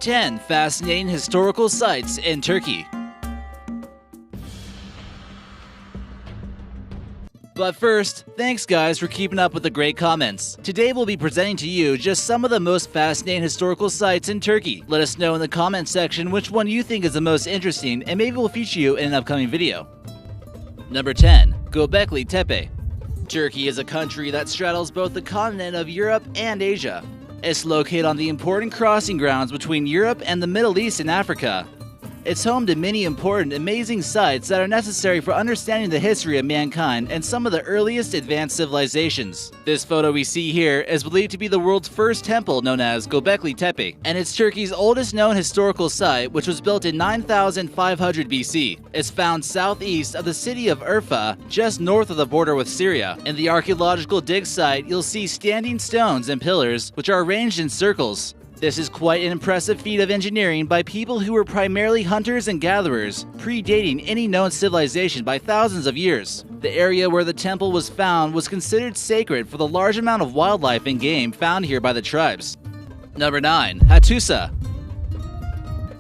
10 Fascinating Historical Sites in Turkey. But first, thanks guys for keeping up with the great comments. Today we'll be presenting to you just some of the most fascinating historical sites in Turkey. Let us know in the comment section which one you think is the most interesting, and maybe we'll feature you in an upcoming video. Number 10. Göbekli-Tepe. Turkey is a country that straddles both the continent of Europe and Asia. It's located on the important crossing grounds between Europe and the Middle East and Africa. It's home to many important, amazing sites that are necessary for understanding the history of mankind and some of the earliest advanced civilizations. This photo we see here is believed to be the world's first temple, known as Göbekli-Tepe, and it's Turkey's oldest known historical site, which was built in 9500 BC. It's found southeast of the city of Urfa, just north of the border with Syria. In the archaeological dig site, you'll see standing stones and pillars, which are arranged in circles. This is quite an impressive feat of engineering by people who were primarily hunters and gatherers, predating any known civilization by thousands of years. The area where the temple was found was considered sacred for the large amount of wildlife and game found here by the tribes. Number 9. Hattusa.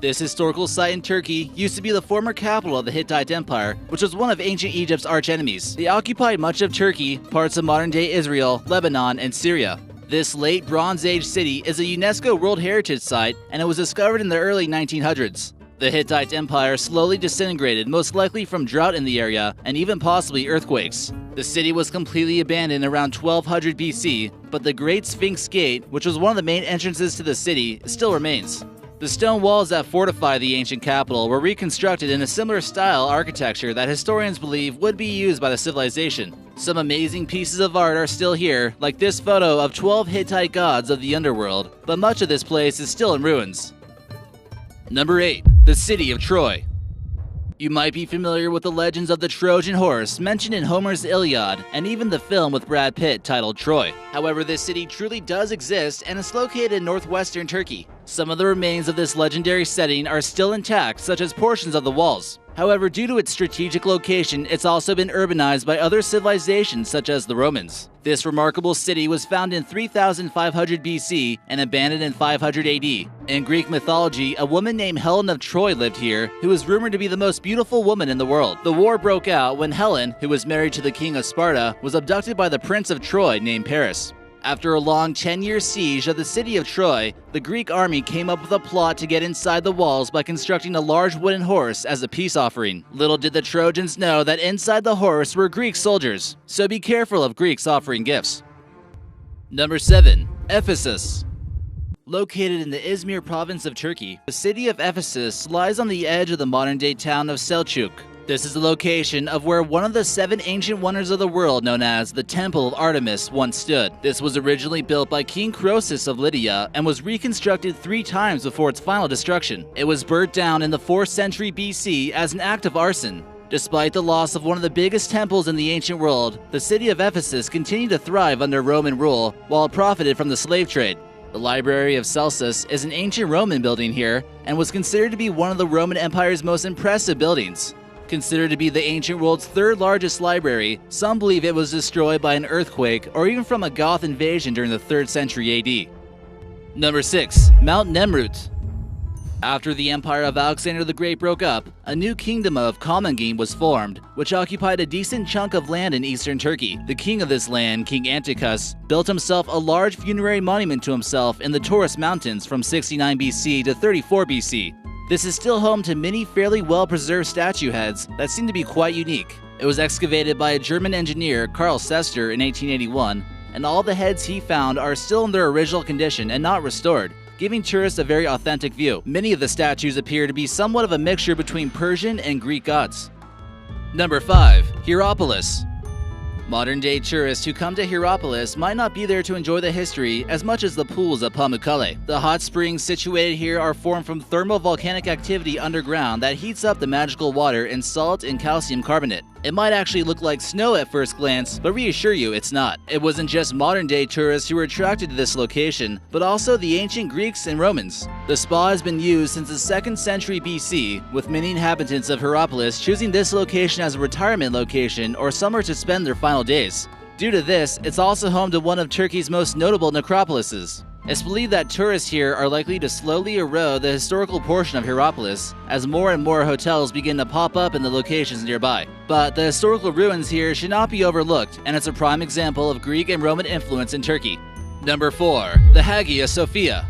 This historical site in Turkey used to be the former capital of the Hittite Empire, which was one of ancient Egypt's archenemies. They occupied much of Turkey, parts of modern-day Israel, Lebanon, and Syria. This late Bronze Age city is a UNESCO World Heritage Site, and it was discovered in the early 1900s. The Hittite Empire slowly disintegrated, most likely from drought in the area and even possibly earthquakes. The city was completely abandoned around 1200 BC, but the Great Sphinx Gate, which was one of the main entrances to the city, still remains. The stone walls that fortify the ancient capital were reconstructed in a similar style architecture that historians believe would be used by the civilization. Some amazing pieces of art are still here, like this photo of 12 Hittite gods of the underworld, but much of this place is still in ruins. Number 8. The City of Troy. You might be familiar with the legends of the Trojan horse mentioned in Homer's Iliad, and even the film with Brad Pitt titled Troy. However, this city truly does exist and is located in northwestern Turkey. Some of the remains of this legendary setting are still intact, such as portions of the walls. However, due to its strategic location, it's also been urbanized by other civilizations such as the Romans. This remarkable city was founded in 3500 BC and abandoned in 500 AD. In Greek mythology, a woman named Helen of Troy lived here, who is rumored to be the most beautiful woman in the world. The war broke out when Helen, who was married to the king of Sparta, was abducted by the prince of Troy named Paris. After a long 10-year siege of the city of Troy, the Greek army came up with a plot to get inside the walls by constructing a large wooden horse as a peace offering. Little did the Trojans know that inside the horse were Greek soldiers, so be careful of Greeks offering gifts. Number 7. Ephesus. Located in the Izmir province of Turkey, the city of Ephesus lies on the edge of the modern-day town of Selçuk. This is the location of where one of the 7 ancient wonders of the world, known as the Temple of Artemis, once stood. This was originally built by King Croesus of Lydia and was reconstructed 3 times before its final destruction. It was burnt down in the 4th century BC as an act of arson. Despite the loss of one of the biggest temples in the ancient world, the city of Ephesus continued to thrive under Roman rule while it profited from the slave trade. The Library of Celsus is an ancient Roman building here and was considered to be one of the Roman Empire's most impressive buildings. Considered to be the ancient world's 3rd largest library, some believe it was destroyed by an earthquake or even from a Goth invasion during the 3rd century AD. Number 6. Mount Nemrut. After the empire of Alexander the Great broke up, a new kingdom of Komagene was formed, which occupied a decent chunk of land in eastern Turkey. The king of this land, King Antiochus, built himself a large funerary monument to himself in the Taurus Mountains from 69 BC to 34 BC. This is still home to many fairly well-preserved statue heads that seem to be quite unique. It was excavated by a German engineer, Karl Sester, in 1881, and all the heads he found are still in their original condition and not restored, giving tourists a very authentic view. Many of the statues appear to be somewhat of a mixture between Persian and Greek gods. Number 5. Hierapolis. Modern-day tourists who come to Hierapolis might not be there to enjoy the history as much as the pools of Pamukkale. The hot springs situated here are formed from thermal volcanic activity underground that heats up the magical water in salt and calcium carbonate. It might actually look like snow at first glance, but reassure you it's not. It wasn't just modern-day tourists who were attracted to this location, but also the ancient Greeks and Romans. The spa has been used since the 2nd century BC, with many inhabitants of Hierapolis choosing this location as a retirement location or somewhere to spend their final days. Due to this, it's also home to one of Turkey's most notable necropolises. It's believed that tourists here are likely to slowly erode the historical portion of Hierapolis as more and more hotels begin to pop up in the locations nearby. But the historical ruins here should not be overlooked, and it's a prime example of Greek and Roman influence in Turkey. Number 4. The Hagia Sophia.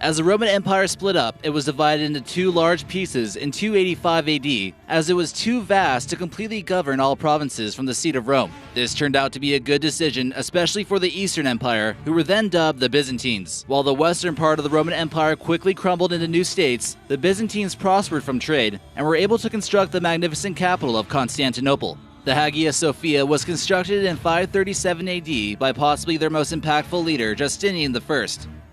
As the Roman Empire split up, it was divided into two large pieces in 285 AD, as it was too vast to completely govern all provinces from the seat of Rome. This turned out to be a good decision, especially for the Eastern Empire, who were then dubbed the Byzantines. While the western part of the Roman Empire quickly crumbled into new states, the Byzantines prospered from trade and were able to construct the magnificent capital of Constantinople. The Hagia Sophia was constructed in 537 AD by possibly their most impactful leader, Justinian I.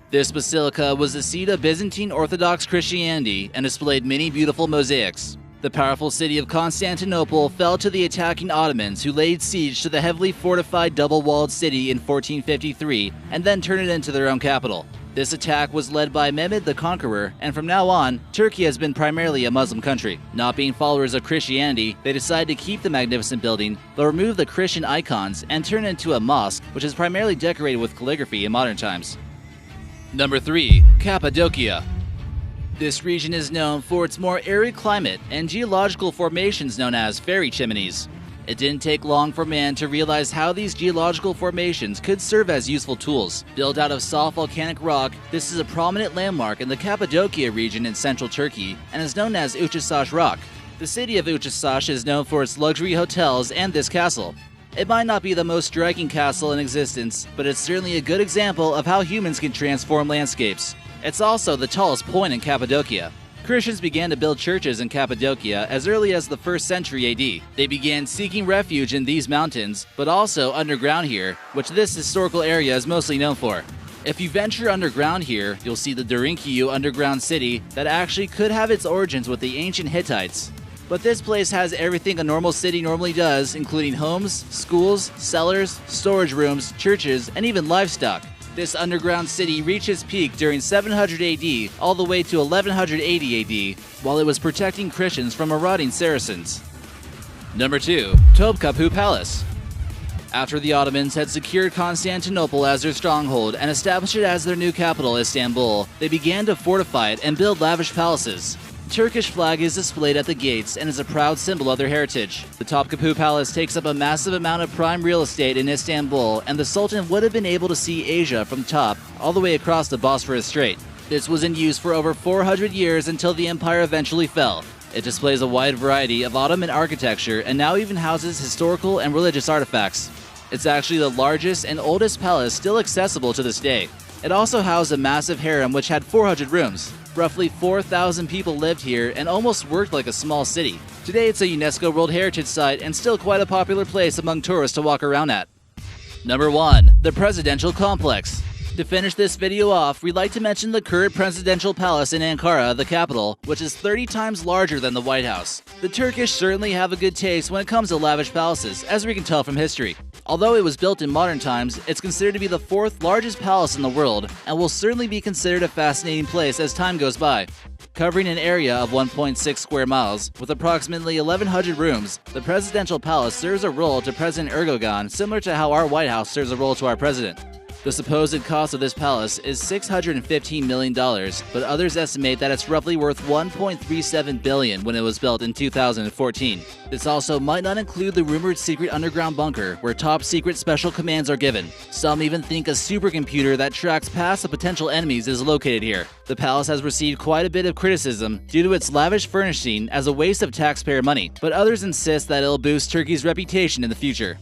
This basilica was the seat of Byzantine Orthodox Christianity and displayed many beautiful mosaics. The powerful city of Constantinople fell to the attacking Ottomans, who laid siege to the heavily fortified double-walled city in 1453 and then turned it into their own capital. This attack was led by Mehmed the Conqueror, and from now on, Turkey has been primarily a Muslim country. Not being followers of Christianity, they decided to keep the magnificent building, but remove the Christian icons and turn it into a mosque, which is primarily decorated with calligraphy in modern times. Number 3. Cappadocia. This region is known for its more arid climate and geological formations known as fairy chimneys. It didn't take long for man to realize how these geological formations could serve as useful tools. Built out of soft volcanic rock, this is a prominent landmark in the Cappadocia region in central Turkey and is known as Uçasaç Rock. The city of Uçasaç is known for its luxury hotels and this castle. It might not be the most striking castle in existence, but it's certainly a good example of how humans can transform landscapes. It's also the tallest point in Cappadocia. Christians began to build churches in Cappadocia as early as the 1st century AD. They began seeking refuge in these mountains, but also underground here, which this historical area is mostly known for. If you venture underground here, you'll see the Derinkiyu underground city that actually could have its origins with the ancient Hittites. But this place has everything a normal city normally does, including homes, schools, cellars, storage rooms, churches, and even livestock. This underground city reached its peak during 700 AD all the way to 1180 AD, while it was protecting Christians from marauding Saracens. Number 2. Topkapi Palace. After the Ottomans had secured Constantinople as their stronghold and established it as their new capital, Istanbul, they began to fortify it and build lavish palaces. The Turkish flag is displayed at the gates and is a proud symbol of their heritage. The Topkapi Palace takes up a massive amount of prime real estate in Istanbul, and the Sultan would have been able to see Asia from the top all the way across the Bosphorus Strait. This was in use for over 400 years until the empire eventually fell. It displays a wide variety of Ottoman architecture and now even houses historical and religious artifacts. It's actually the largest and oldest palace still accessible to this day. It also housed a massive harem which had 400 rooms. Roughly 4,000 people lived here and almost worked like a small city. Today it's a UNESCO World Heritage Site and still quite a popular place among tourists to walk around at. Number 1. The Presidential Complex. To finish this video off, we'd like to mention the current presidential palace in Ankara, the capital, which is 30 times larger than the White House. The Turkish certainly have a good taste when it comes to lavish palaces, as we can tell from history. Although it was built in modern times, it's considered to be the 4th largest palace in the world, and will certainly be considered a fascinating place as time goes by. Covering an area of 1.6 square miles, with approximately 1,100 rooms, the presidential palace serves a role to President Erdogan similar to how our White House serves a role to our president. The supposed cost of this palace is $615 million, but others estimate that it's roughly worth $1.37 billion when it was built in 2014. This also might not include the rumored secret underground bunker where top secret special commands are given. Some even think a supercomputer that tracks past the potential enemies is located here. The palace has received quite a bit of criticism due to its lavish furnishing as a waste of taxpayer money, but others insist that it'll boost Turkey's reputation in the future.